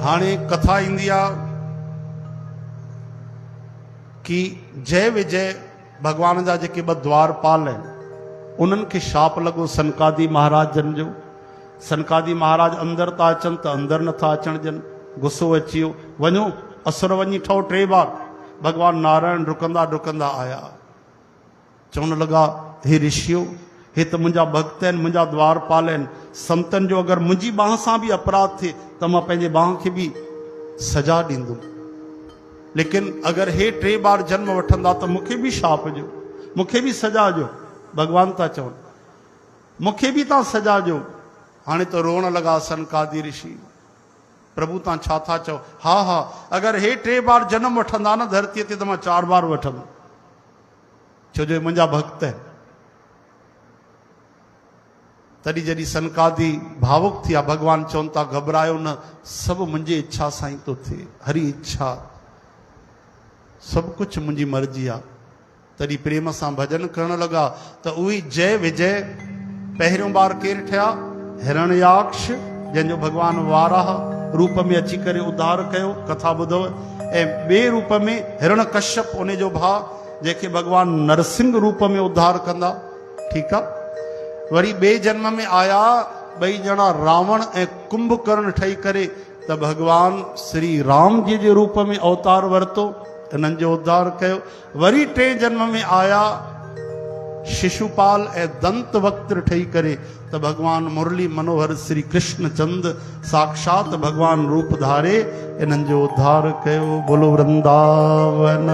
हाणे कथा इंदी आ कि जय विजय भगवान जा जेके ॿ द्वारपाल आहिनि उन्हनि खे शाप लॻो सनकादि महाराज जन जो। सनकादि महाराज अंदरि था अचनि त अंदरि नथा अचण ॾियनि, गुस्सो अची वियो, वञो असुर वञी ठहो 3 बार। भगवान नारायण डुकंदा डुकंदा आया, चवण लॻा हे ऋषियो, हे त मुंहिंजा भक्त आहिनि, मुंहिंजा द्वारपाल आहिनि, संतनि जो अगरि मुंहिंजी बाह सां बि अपराध थिए त मां पंहिंजे बाह खे बि सजा ॾींदुमि, लेकिन अगरि हे 3 बार जन्म वठंदा त मूंखे बि शाप ॾियो, मूंखे बि सजा ॾियो। भगवान था चवनि मूंखे बि तव्हां सजा ॾियो। हाणे त रोअण लॻा सनकादि ऋषि, प्रभु तव्हां छा था चओ? हा हा, अगरि हे 3 बार जन्म वठंदा न धरतीअ ते त मां 4 बार वठंदुमि, छो जो मुंहिंजा भक्त आहिनि। तॾहिं जॾहिं सनकादि भावुक थिया, भगवान चवनि था घबरायो न, सभु मुंहिंजी इच्छा सां ई थो थिए, हरी इच्छा, सभु कुझु मुंहिंजी मर्ज़ी आहे। तॾहिं प्रेम सां भॼन करण लॻा त उहे जय विजय पहिरियों बार केरु ठहिया? हिरण्याक्ष, जंहिंजो भगवान वाराह रूप में अची करे उद्धार कयो, कथा ॿुधव। ऐं ॿिए रूप में हिरण्यकश्यप, उन जो भाउ, जंहिंखे भगवान नरसिंह रूप में उद्धार कंदा। ठीकु आहे। वरी ॿिए जन्म में आया 2 ॼणा रावण ऐं कुंभकर्ण ठही करे, त भगवान श्री राम जी जे रूप में अवतार वरितो, इन्हनि जो उद्धार कयो। वरी 3 जन्म में आया शिशुपाल ऐं दंत वक्त्र ठही करे, त भगवान मुरली मनोहर श्री कृष्ण चंद साक्षात भगवान रूप धारे इन्हनि जो उद्धार कयो। बोलो वृंदावन।